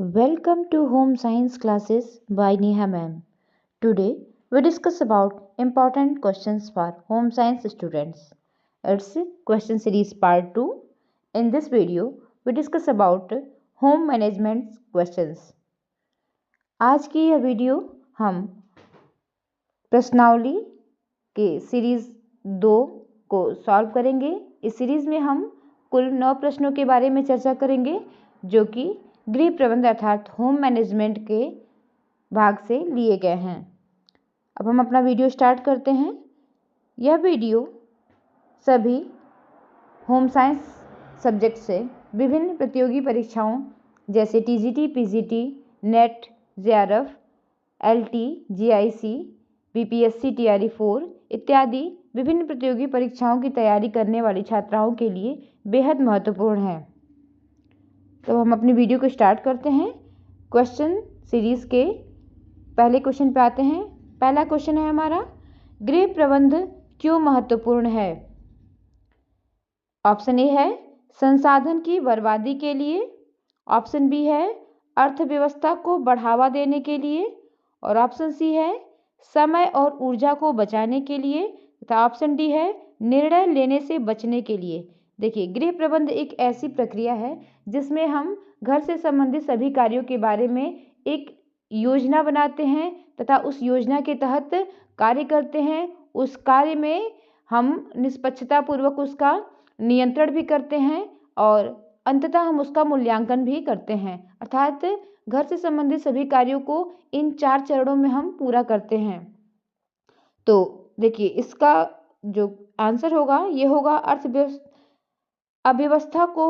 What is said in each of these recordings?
Welcome to Home Science classes by Neha ma'am. Today we discuss about important questions for home science students. It's question series part 2. In this video we discuss about home management questions. आज की यह video हम प्रश्नावली के series 2 को solve करेंगे। इस series में हम कुल 9 प्रश्नों के बारे में चर्चा करेंगे जो कि गृह प्रबंध अर्थात होम मैनेजमेंट के भाग से लिए गए हैं। अब हम अपना वीडियो स्टार्ट करते हैं। यह वीडियो सभी होम साइंस सब्जेक्ट से विभिन्न प्रतियोगी परीक्षाओं जैसे TGT, PGT, net, JRF, LT, GIC, BPSC, TRE 4 इत्यादि विभिन्न प्रतियोगी परीक्षाओं की तैयारी करने वाली छात्राओं के लिए बेहद महत्वपूर्ण है। तो हम अपनी वीडियो को स्टार्ट करते हैं। क्वेश्चन सीरीज के पहले क्वेश्चन पे आते हैं। पहला क्वेश्चन है हमारा, गृह प्रबंध क्यों महत्वपूर्ण है? ऑप्शन ए है संसाधन की बर्बादी के लिए, ऑप्शन बी है अर्थव्यवस्था को बढ़ावा देने के लिए, और ऑप्शन सी है समय और ऊर्जा को बचाने के लिए, तथा ऑप्शन डी है निर्णय लेने से बचने के लिए। देखिए, गृह प्रबंध एक ऐसी प्रक्रिया है जिसमें हम घर से संबंधित सभी कार्यों के बारे में एक योजना बनाते हैं तथा उस योजना के तहत कार्य करते हैं। उस कार्य में हम निष्पक्षता पूर्वक उसका नियंत्रण भी करते हैं और अंततः हम उसका मूल्यांकन भी करते हैं। अर्थात घर से संबंधित सभी कार्यों को इन 4 चरणों में हम पूरा करते हैं। तो देखिए, इसका जो आंसर होगा ये होगा अव्यवस्था को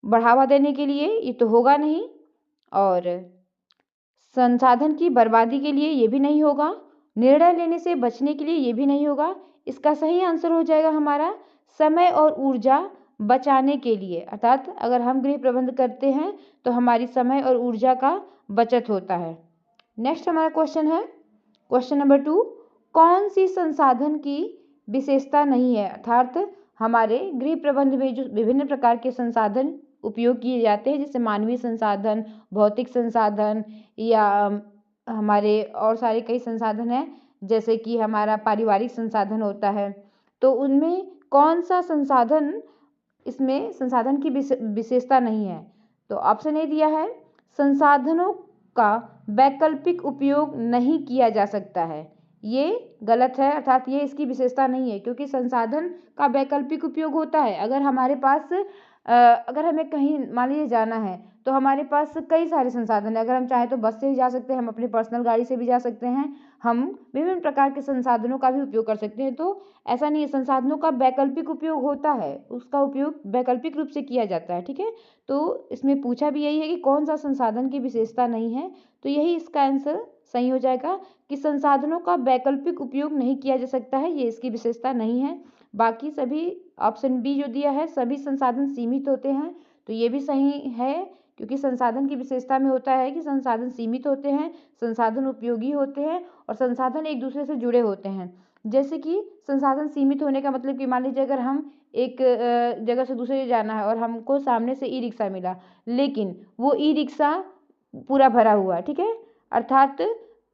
बढ़ावा देने के लिए, ये तो होगा नहीं, और संसाधन की बर्बादी के लिए ये भी नहीं होगा, निर्णय लेने से बचने के लिए ये भी नहीं होगा। इसका सही आंसर हो जाएगा हमारा समय और ऊर्जा बचाने के लिए। अर्थात अगर हम गृह प्रबंध करते हैं तो हमारी समय और ऊर्जा का बचत होता है। नेक्स्ट हमारा क्वेश्चन है क्वेश्चन नंबर 2, कौन सी संसाधन की विशेषता नहीं है? अर्थात हमारे गृह प्रबंध में जो विभिन्न प्रकार के संसाधन उपयोग किए जाते हैं, जैसे मानवीय संसाधन, भौतिक संसाधन या हमारे और सारे कई संसाधन हैं, जैसे कि हमारा पारिवारिक संसाधन होता है, तो उनमें कौन सा संसाधन इसमें संसाधन की विशेषता नहीं है? तो ऑप्शन ए दिया है संसाधनों का वैकल्पिक उपयोग नहीं किया जा सकता है। ये गलत है, अर्थात ये इसकी विशेषता नहीं है, क्योंकि संसाधन का वैकल्पिक उपयोग होता है। अगर हमारे पास अगर हमें कहीं मान लीजिए जाना है तो हमारे पास कई सारे संसाधन हैं। अगर हम चाहें तो बस से भी जा सकते हैं, हम अपनी पर्सनल गाड़ी से भी जा सकते हैं, हम विभिन्न प्रकार के संसाधनों का भी उपयोग कर सकते हैं। तो ऐसा नहीं है, संसाधनों का वैकल्पिक उपयोग होता है, उसका उपयोग वैकल्पिक रूप से किया जाता है। ठीक है, तो इसमें पूछा भी यही है कि कौन सा संसाधन की विशेषता नहीं है, तो यही इसका आंसर सही हो जाएगा कि संसाधनों का वैकल्पिक उपयोग नहीं किया जा सकता है, ये इसकी विशेषता नहीं है। बाकी सभी ऑप्शन बी जो दिया है सभी संसाधन सीमित होते हैं, तो ये भी सही है, क्योंकि संसाधन की विशेषता में होता है कि संसाधन सीमित होते हैं, संसाधन उपयोगी होते हैं और संसाधन एक दूसरे से जुड़े होते हैं। जैसे कि संसाधन सीमित होने का मतलब कि मान लीजिए अगर हम एक जगह से दूसरी जाना है और हमको सामने से ई रिक्शा मिला, लेकिन वो ई रिक्शा पूरा भरा हुआ है, ठीक है, अर्थात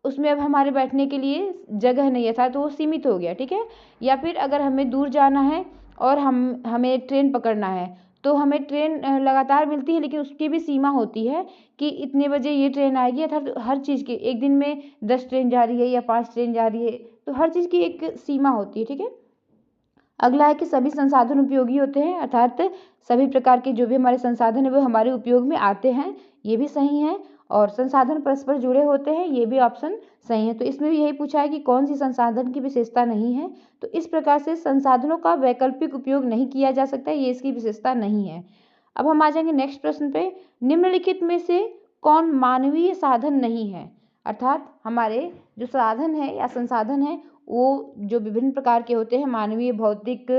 उसमें अब हमारे बैठने के लिए जगह नहीं है, था तो वो सीमित हो गया। ठीक है, या फिर अगर हमें दूर जाना है और हमें ट्रेन पकड़ना है, तो हमें ट्रेन लगातार मिलती है, लेकिन उसकी भी सीमा होती है कि इतने बजे ये ट्रेन आएगी। अर्थात हर चीज़ की एक दिन में 10 ट्रेन जा रही है या 5 ट्रेन जा रही है, तो हर चीज़ की एक सीमा होती है। ठीक है, अगला है कि सभी संसाधन उपयोगी होते हैं, अर्थात सभी प्रकार के जो भी हमारे संसाधन है वो हमारे उपयोग में आते हैं, ये भी सही है। और संसाधन परस्पर जुड़े होते हैं, ये भी ऑप्शन सही है। तो इसमें भी यही पूछा है कि कौन सी संसाधन की विशेषता नहीं है, तो इस प्रकार से संसाधनों का वैकल्पिक उपयोग नहीं किया जा सकता, ये इसकी विशेषता नहीं है। अब हम आ जाएंगे नेक्स्ट प्रश्न पे, निम्नलिखित में से कौन मानवीय साधन नहीं है? अर्थात हमारे जो साधन है या संसाधन है वो जो विभिन्न प्रकार के होते हैं, मानवीय, भौतिक,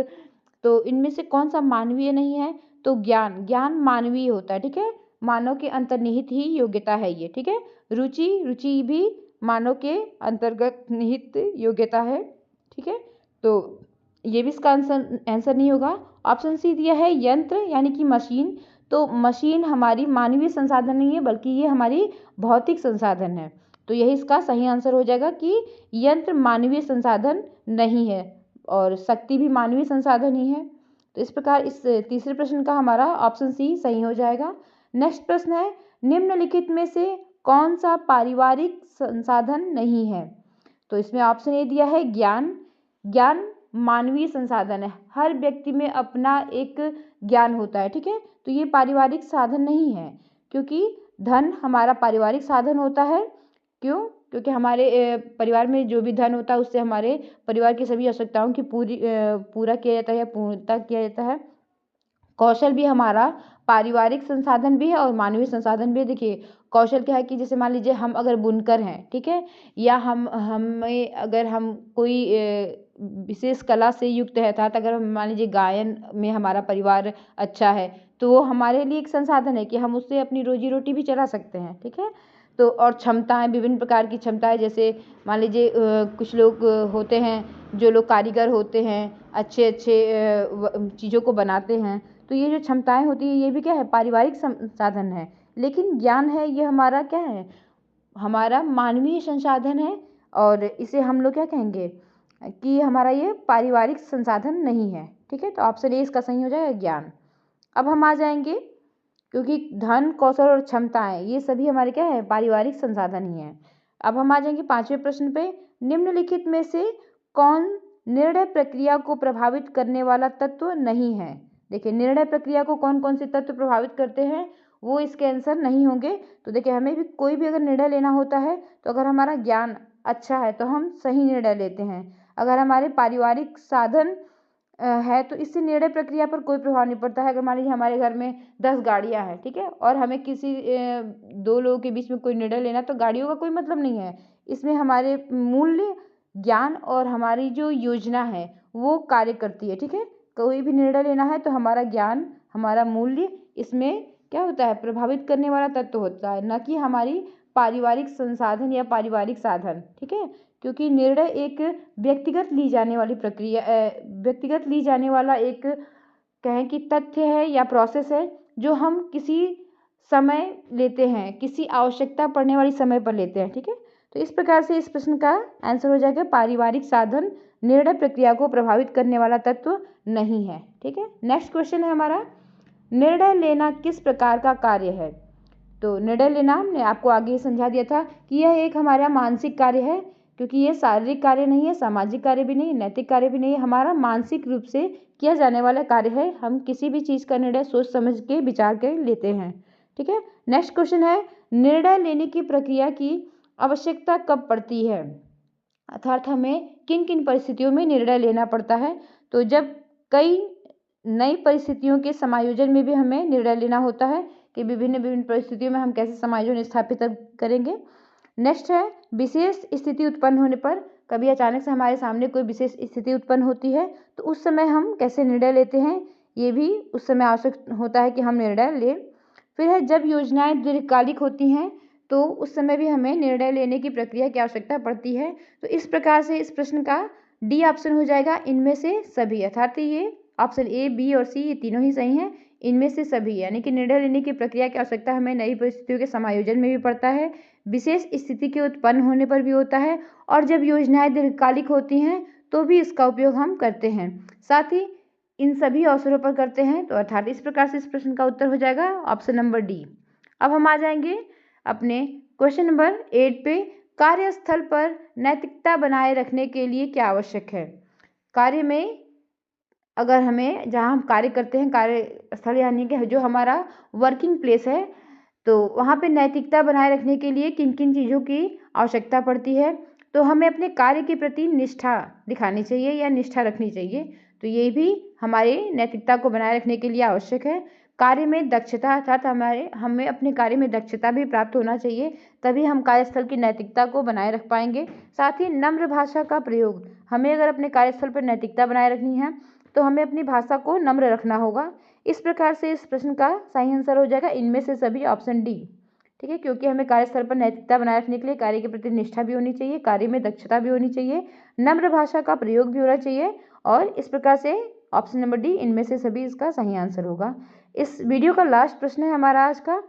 तो इनमें से कौन सा मानवीय नहीं है? तो ज्ञान मानवीय होता है। ठीक है, मानव के अंतर्निहित ही योग्यता है ये। ठीक है, रुचि भी मानव के अंतर्गत निहित योग्यता है। ठीक है, तो ये भी इसका आंसर नहीं होगा। ऑप्शन सी दिया है यंत्र यानी कि मशीन, तो मशीन हमारी मानवीय संसाधन नहीं है, बल्कि ये हमारी भौतिक संसाधन है। तो यही इसका सही आंसर हो जाएगा कि यंत्र मानवीय संसाधन नहीं है और शक्ति भी मानवीय संसाधन ही है। तो इस प्रकार इस तीसरे प्रश्न का हमारा ऑप्शन सी सही हो जाएगा। नेक्स्ट प्रश्न है, निम्नलिखित में से कौन सा पारिवारिक संसाधन नहीं है? तो इसमें ऑप्शन ए दिया है ज्ञान। ज्ञान मानवीय संसाधन है, हर व्यक्ति में अपना एक ज्ञान होता है, ठीक है। तो ये पारिवारिक साधन नहीं है, क्योंकि धन हमारा पारिवारिक साधन होता है। क्यों? क्योंकि हमारे परिवार में जो भी धन होता है उससे हमारे परिवार की सभी आवश्यकताओं की पूरा किया जाता है या पूर्णता किया जाता है। कौशल भी हमारा पारिवारिक संसाधन भी है और मानवीय संसाधन भी है। देखिए कौशल क्या है कि जैसे मान लीजिए हम अगर बुनकर हैं, ठीक है, या हम कोई विशेष कला से युक्त है, अर्थात अगर हम मान लीजिए गायन में हमारा परिवार अच्छा है, तो वो हमारे लिए एक संसाधन है कि हम उससे अपनी रोजी रोटी भी चला सकते हैं, ठीक है। तो और क्षमताएं, विभिन्न प्रकार की क्षमताएं, जैसे मान लीजिए कुछ लोग होते हैं जो लोग कारीगर होते हैं, अच्छे अच्छे चीज़ों को बनाते हैं। तो ये जो क्षमताएं होती है ये भी क्या है, पारिवारिक संसाधन है। लेकिन ज्ञान है ये हमारा क्या है, हमारा मानवीय संसाधन है और इसे हम लोग क्या कहेंगे कि हमारा ये पारिवारिक संसाधन नहीं है, ठीक है। तो ऑप्शन ए इसका सही हो जाएगा ज्ञान। अब हम आ जाएंगे, क्योंकि धन, कौशल और क्षमताएं ये सभी हमारे क्या है, पारिवारिक संसाधन ही हैं। अब हम आ जाएंगे पांचवें प्रश्न पे, निम्नलिखित में से कौन निर्णय प्रक्रिया को प्रभावित करने वाला तत्व नहीं है? देखिए निर्णय प्रक्रिया को कौन कौन से तत्व प्रभावित करते हैं, वो इसके आंसर नहीं होंगे। तो देखिए हमें भी कोई भी अगर निर्णय लेना होता है, तो अगर हमारा ज्ञान अच्छा है तो हम सही निर्णय लेते हैं। अगर हमारे पारिवारिक साधन है तो इससे निर्णय प्रक्रिया पर कोई प्रभाव नहीं पड़ता है। अगर मान लीजिए हमारे घर में 10 गाड़ियां हैं, ठीक है, और हमें किसी दो लोगों के बीच में कोई निर्णय लेना, तो गाड़ियों का कोई मतलब नहीं है। इसमें हमारे मूल्य, ज्ञान और हमारी जो योजना है वो कार्य करती है, ठीक है। कोई भी निर्णय लेना है तो हमारा ज्ञान, हमारा मूल्य इसमें क्या होता है, प्रभावित करने वाला तत्व होता है, न कि हमारी पारिवारिक संसाधन या पारिवारिक साधन, ठीक है। क्योंकि निर्णय एक व्यक्तिगत ली जाने वाली प्रक्रिया, व्यक्तिगत ली जाने वाला एक कहें कि तथ्य है या प्रोसेस है, जो हम किसी समय लेते हैं, किसी आवश्यकता पड़ने वाली समय पर लेते हैं, ठीक है। तो इस प्रकार से इस प्रश्न का आंसर हो जाएगा पारिवारिक साधन निर्णय प्रक्रिया को प्रभावित करने वाला तत्व नहीं है, ठीक है। नेक्स्ट क्वेश्चन है हमारा, निर्णय लेना किस प्रकार का कार्य है? तो निर्णय लेना हमने आपको आगे ही समझा दिया था कि यह एक हमारा मानसिक कार्य है, क्योंकि ये शारीरिक कार्य नहीं है, सामाजिक कार्य भी नहीं, नैतिक कार्य भी नहीं है, हमारा मानसिक रूप से किया जाने वाला कार्य है। हम किसी भी चीज़ का निर्णय सोच समझ के विचार कर लेते हैं, ठीक है। नेक्स्ट क्वेश्चन है, निर्णय लेने की प्रक्रिया की आवश्यकता कब पड़ती है? अर्थात हमें किन किन परिस्थितियों में निर्णय लेना पड़ता है? तो जब कई नई परिस्थितियों के समायोजन में भी हमें निर्णय लेना होता है कि विभिन्न विभिन्न परिस्थितियों में हम कैसे समायोजन स्थापित करेंगे। नेक्स्ट है, विशेष स्थिति उत्पन्न होने पर, कभी अचानक से हमारे सामने कोई विशेष स्थिति उत्पन्न होती है तो उस समय हम कैसे निर्णय लेते हैं, ये भी उस समय आवश्यक होता है कि हम निर्णय लें। फिर है, जब योजनाएं दीर्घकालिक होती हैं तो उस समय भी हमें निर्णय लेने की प्रक्रिया की आवश्यकता पड़ती है। तो इस प्रकार से इस प्रश्न का डी ऑप्शन हो जाएगा, इनमें से सभी, अर्थात ये ऑप्शन ए, बी और सी ये तीनों ही सही हैं, इनमें से सभी, यानी कि निर्णय लेने की प्रक्रिया की आवश्यकता हमें नई परिस्थितियों के समायोजन में भी पड़ता है, विशेष स्थिति के उत्पन्न होने पर भी होता है, और जब योजनाएं दीर्घकालिक होती हैं तो भी इसका उपयोग हम करते हैं, साथ ही इन सभी अवसरों पर करते हैं। तो अर्थात इस प्रकार से इस प्रश्न का उत्तर हो जाएगा ऑप्शन नंबर डी। अब हम आ जाएंगे अपने क्वेश्चन नंबर 8 पे, कार्यस्थल पर नैतिकता बनाए रखने के लिए क्या आवश्यक है? कार्य में अगर हमें, जहाँ हम कार्य करते हैं, कार्यस्थल यानी कि जो हमारा वर्किंग प्लेस है, तो वहाँ पे नैतिकता बनाए रखने के लिए किन किन चीज़ों की आवश्यकता पड़ती है? तो हमें अपने कार्य के प्रति निष्ठा दिखानी चाहिए या निष्ठा रखनी चाहिए। तो ये भी हमारे नैतिकता को बनाए रखने के लिए आवश्यक है। कार्य में दक्षता, अर्थात हमें अपने कार्य में दक्षता भी प्राप्त होना चाहिए, तभी हम कार्यस्थल की नैतिकता को बनाए रख पाएंगे। साथ ही नम्र भाषा का प्रयोग, हमें अगर अपने कार्यस्थल पर नैतिकता बनाए रखनी है तो हमें अपनी भाषा को नम्र रखना होगा। इस प्रकार से इस प्रश्न का सही आंसर हो जाएगा इनमें से सभी, ऑप्शन डी, ठीक है। क्योंकि हमें कार्यस्थल पर नैतिकता बनाए रखने के लिए कार्य के प्रति निष्ठा भी होनी चाहिए, कार्य में दक्षता भी होनी चाहिए, नम्र भाषा का प्रयोग भी होना चाहिए, और इस प्रकार से ऑप्शन नंबर डी, इनमें से सभी इसका सही आंसर होगा। इस वीडियो का लास्ट प्रश्न है हमारा आज का,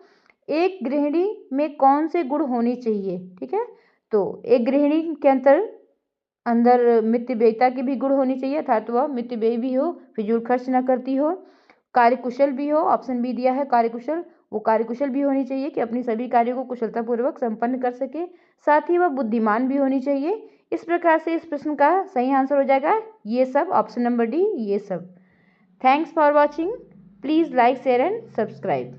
एक गृहिणी में कौन से गुण होने चाहिए। ठीक है, तो एक गृहिणी के अंदर मितव्ययिता की भी गुण होनी चाहिए, अर्थात वह मितव्ययी भी हो, फिजूल खर्च न करती हो, कार्यकुशल भी हो, ऑप्शन बी दिया है कार्यकुशल, वो कार्यकुशल भी होनी चाहिए कि अपनी सभी कार्यों को कुशलतापूर्वक संपन्न कर सके, साथ ही वह बुद्धिमान भी होनी चाहिए। इस प्रकार से इस प्रश्न का सही आंसर हो जाएगा ये सब, ऑप्शन नंबर डी, ये सब। Thanks for watching, please like share and subscribe.